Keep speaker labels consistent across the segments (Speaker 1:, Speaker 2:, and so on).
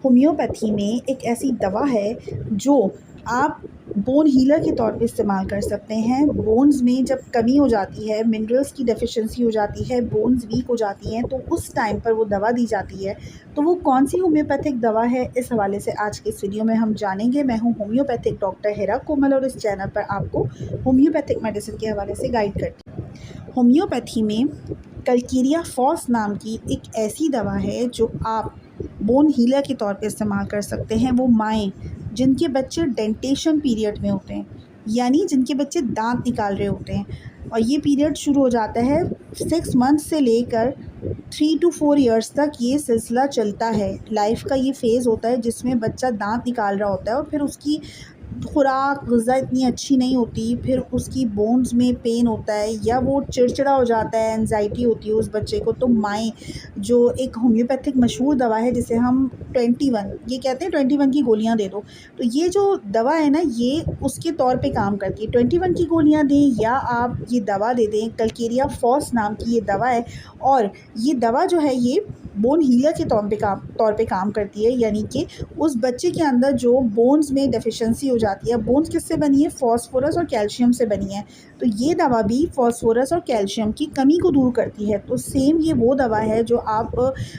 Speaker 1: Homeopathy में एक ऐसी दवा है जो आप बोन हीलर के तौर पे इस्तेमाल कर सकते हैं। बोन्स में जब कमी हो जाती है, मिनरल्स की डेफिशिएंसी हो जाती है, बोन्स वीक हो जाती हैं, तो उस टाइम पर वो दवा दी जाती है। तो वो कौन सी होम्योपैथिक दवा है, इस हवाले से आज के इस वीडियो में हम जानेंगे। मैं हूँ होम्योपैथिक डॉक्टर हिरा कोमल और इस चैनल पर आपको होम्योपैथिक मेडिसिन के हवाले से गाइड करती हूँ। होम्योपैथी में कल्कीरिया फॉस नाम की एक ऐसी दवा है जो आप बोन हीलर के तौर पे इस्तेमाल कर सकते हैं। वो माएँ जिनके बच्चे डेंटेशन पीरियड में होते हैं, यानी जिनके बच्चे दांत निकाल रहे होते हैं, और ये पीरियड शुरू हो जाता है 6 मंथ से लेकर 3 to 4 ईयर्स तक ये सिलसिला चलता है। लाइफ का ये फ़ेज़ होता है जिसमें बच्चा दांत निकाल रहा होता है और फिर उसकी खुराक ग़िज़ा इतनी अच्छी नहीं होती, फिर उसकी बोन्स में पेन होता है या वो चिड़चिड़ा हो जाता है, एंजाइटी होती है उस बच्चे को। तो माएँ जो एक होम्योपैथिक मशहूर दवा है जिसे हम 21 ये कहते हैं 21 की गोलियाँ दे दो, तो ये जो दवा है ना ये उसके तौर पे काम करती है। 21 की गोलियाँ दें या आप ये दवा दे दें, कल्केरिया फॉस नाम की ये दवा है और ये दवा जो है ये बोन हीलर के तौर पे काम करती है, यानी कि उस बच्चे के अंदर जो बोन्स में डेफिशिएंसी हो जाती है। बोन्स किससे बनी है? फ़ॉस्फ़ोरस और कैल्शियम से बनी है। तो ये दवा भी फ़ॉस्फ़ोरस और कैल्शियम की कमी को दूर करती है। तो सेम ये वो दवा है जो आप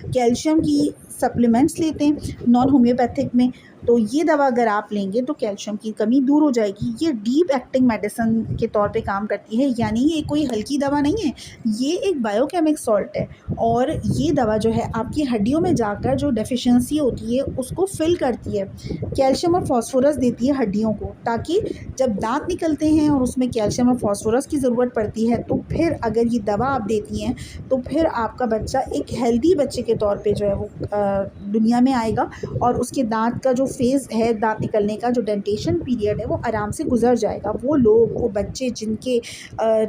Speaker 1: कैल्शियम की सप्लीमेंट्स लेते हैं नॉन होम्योपैथिक में, तो ये दवा अगर आप लेंगे तो कैल्शियम की कमी दूर हो जाएगी। ये डीप एक्टिंग मेडिसिन के तौर पे काम करती है, यानी ये कोई हल्की दवा नहीं है, ये एक बायोकेमिक सॉल्ट है और ये दवा जो है आपकी हड्डियों में जाकर जो डेफिशिएंसी होती है उसको फ़िल करती है। कैल्शियम और फ़ॉस्फ़ोरस देती है हड्डियों को, ताकि जब दाँत निकलते हैं और उसमें कैल्शियम और फ़ॉस्फ़ोरस की ज़रूरत पड़ती है तो फिर अगर ये दवा आप देती हैं तो फिर आपका बच्चा एक हेल्दी बच्चे के तौर पे जो है वो दुनिया में आएगा और उसके दाँत का जो फ़ेज़ है, दाँत निकलने का जो डेंटेशन पीरियड है, वो आराम से गुज़र जाएगा। वो बच्चे जिनके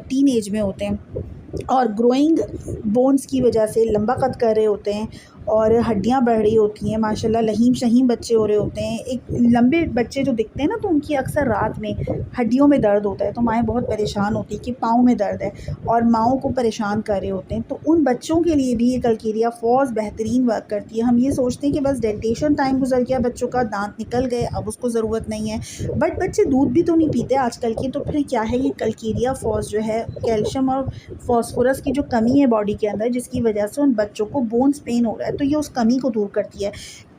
Speaker 1: टीनेज में होते हैं और ग्रोइंग बोन्स की वजह से लंबा कद कर रहे होते हैं और हड्डियाँ बढ़ रही होती हैं, माशाल्लाह लहीम-शहीम बच्चे हो रहे होते हैं। एक लंबे बच्चे जो दिखते हैं ना, तो उनकी अक्सर रात में हड्डियों में दर्द होता है, तो माएँ बहुत परेशान होती हैं कि पाँव में दर्द है और माँओं को परेशान कर रहे होते हैं। तो उन बच्चों के लिए भी ये कल्केरिया फॉस बेहतरीन वर्क करती है। हम ये सोचते हैं कि बस डेंटेशन टाइम गुज़र गया, बच्चों का दाँत निकल गए, अब उसको ज़रूरत नहीं है, बट बच्चे दूध भी तो नहीं पीते आजकल के, तो फिर क्या है, ये कल्केरिया फॉस जो है कैल्शियम और फ़ॉस्फ़ोरस की जो कमी है बॉडी के अंदर, जिसकी वजह से उन बच्चों को बोन्स पेन हो रहा है, तो ये उस कमी को दूर करती है।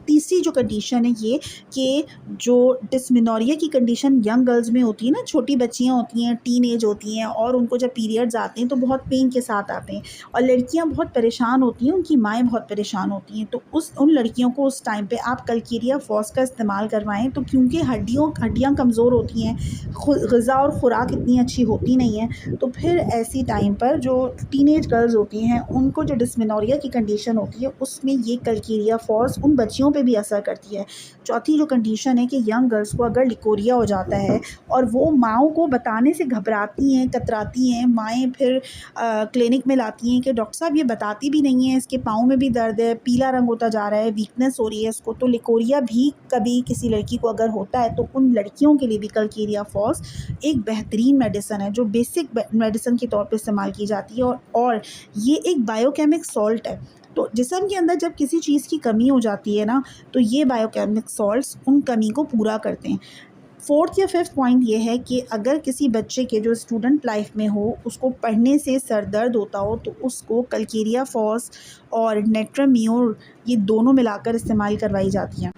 Speaker 1: तीसरी जो कंडीशन है ये कि जो डिस्मेनोरिया की कंडीशन यंग गर्ल्स में होती है ना, छोटी बच्चियाँ होती हैं, टीन एज होती हैं और उनको जब पीरियड्स आते हैं तो बहुत पेन के साथ आते हैं और लड़कियां बहुत परेशान होती हैं, उनकी माएँ बहुत परेशान होती हैं। तो उन लड़कियों को उस टाइम पे आप कल्केरिया फॉस का इस्तेमाल करवाएं, तो क्योंकि हड्डियाँ कमज़ोर होती हैं, ग़िज़ा और ख़ुराक इतनी अच्छी होती नहीं है, तो फिर ऐसी टाइम पर जो टीनेज गर्ल्स होती हैं उनको जो डिस्मेनोरिया की कंडीशन होती है उसमें ये कल्केरिया फॉस उन बच्चियों पे भी असर करती है। चौथी जो कंडीशन है कि यंग गर्ल्स को अगर लिकोरिया हो जाता है और वो माँओं को बताने से घबराती हैं, कतराती हैं, माएँ फिर क्लिनिक में लाती हैं कि डॉक्टर साहब ये बताती भी नहीं है, इसके पाँव में भी दर्द है, पीला रंग होता जा रहा है, वीकनेस हो रही है इसको। तो लिकोरिया भी कभी किसी लड़की को अगर होता है तो उन लड़कियों के लिए भी कल्केरिया फॉस एक बेहतरीन मेडिसिन है जो बेसिक मेडिसिन के तौर पे इस्तेमाल की जाती है और ये एक बायोकेमिक सॉल्ट है। तो जिस्म के अंदर जब किसी चीज़ की कमी हो जाती है ना, तो ये बायोकेमिक सॉल्ट्स उन कमी को पूरा करते हैं। फोर्थ या फिफ्थ पॉइंट ये है कि अगर किसी बच्चे के जो स्टूडेंट लाइफ में हो, उसको पढ़ने से सर दर्द होता हो, तो उसको कल्केरिया फॉस और नेट्राम्योर ये दोनों मिलाकर इस्तेमाल करवाई जाती हैं।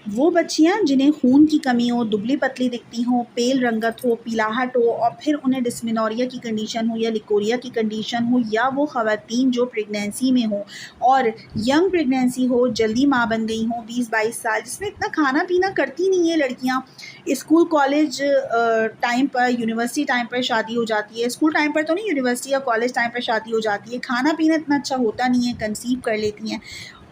Speaker 1: वो बच्चियाँ जिन्हें खून की कमी हो, दुबली पतली दिखती हों, पेल रंगत हो, पीलाहट हो और फिर उन्हें डिस्मेनोरिया की कंडीशन हो या लिकोरिया की कंडीशन हो, या वो ख़वातीन जो प्रेगनेंसी में हो और यंग प्रेगनेंसी हो, जल्दी माँ बन गई हों 20-22 साल, जिसमें इतना खाना पीना करती नहीं है लड़कियाँ, स्कूल कॉलेज टाइम पर, यूनिवर्सिटी टाइम पर शादी हो जाती है, स्कूल टाइम पर तो नहीं, यूनिवर्सिटी या कॉलेज टाइम पर शादी हो जाती है, खाना पीना इतना अच्छा होता नहीं है, कंसीव कर लेती हैं।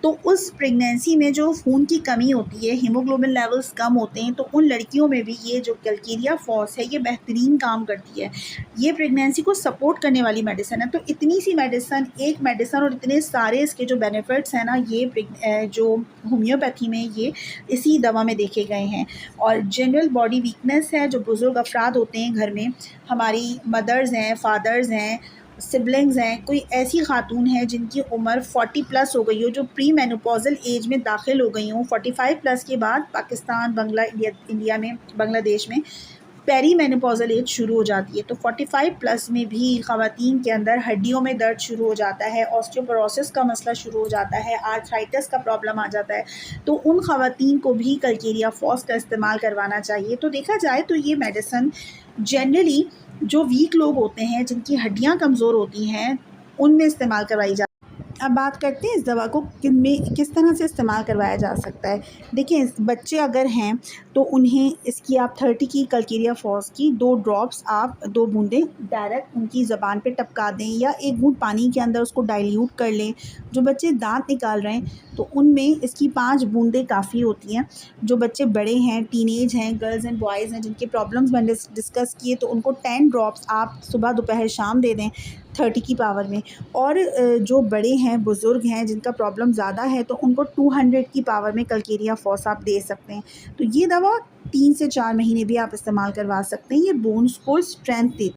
Speaker 1: तो उस प्रेगनेंसी में जो खून की कमी होती है, हीमोग्लोबिन लेवल्स कम होते हैं, तो उन लड़कियों में भी ये जो कल्केरिया फॉस है ये बेहतरीन काम करती है। ये प्रेगनेंसी को सपोर्ट करने वाली मेडिसिन है। तो इतनी सी मेडिसिन, एक मेडिसिन और इतने सारे इसके जो बेनिफिट्स हैं ना, ये जो होम्योपैथी में ये इसी दवा में देखे गए हैं। और जनरल बॉडी वीकनेस है, जो बुज़ुर्ग अफराद होते हैं घर में, हमारी मदर्स हैं, फादर्स हैं, सिबलिंग्स हैं, कोई ऐसी खातून है जिनकी उम्र 40 प्लस हो गई हो, जो प्री मेनोपॉज़ल एज में दाखिल हो गई हों, 45 प्लस के बाद पाकिस्तान, इंडिया में, बांग्लादेश में पेरी मेनोपॉज़ल एज शुरू हो जाती है। तो 45 प्लस में भी ख़वातीन के अंदर हड्डियों में दर्द शुरू हो जाता है, ऑस्टियोपोरोसिस का मसला शुरू हो जाता है, आर्थराइटिस का प्रॉब्लम आ जाता है। तो उन ख़वातीन को भी कलकेरिया फॉस का इस्तेमाल करवाना चाहिए। तो देखा जाए तो ये मेडिसिन जनरली जो वीक लोग होते हैं, जिनकी हड्डियाँ कमज़ोर होती हैं, उनमें इस्तेमाल करवाई जा। अब बात करते हैं इस दवा को किस तरह से इस्तेमाल करवाया जा सकता है। देखिए, बच्चे अगर हैं तो उन्हें इसकी आप 30 की कलकेरिया फॉस की 2 ड्रॉप्स, आप 2 बूंदें डायरेक्ट उनकी ज़बान पे टपका दें, या 1 बूंद पानी के अंदर उसको डाइल्यूट कर लें। जो बच्चे दांत निकाल रहे हैं तो उनमें इसकी 5 बूंदें काफ़ी होती हैं। जो बच्चे बड़े हैं, टीनेज हैं, गर्ल्स एंड बॉयज़ हैं, जिनके प्रॉब्लम्स मैंने डिस्कस किए, तो उनको 10 ड्रॉप्स आप सुबह, दोपहर, शाम दे दें 30 की पावर में। और जो बड़े हैं, बुज़ुर्ग हैं, जिनका प्रॉब्लम ज़्यादा है, तो उनको 200 की पावर में कलकेरिया फॉस आप दे सकते हैं। तो ये दवा 3 से 4 महीने भी आप इस्तेमाल करवा सकते हैं। ये बोन्स को स्ट्रेंथ देती है।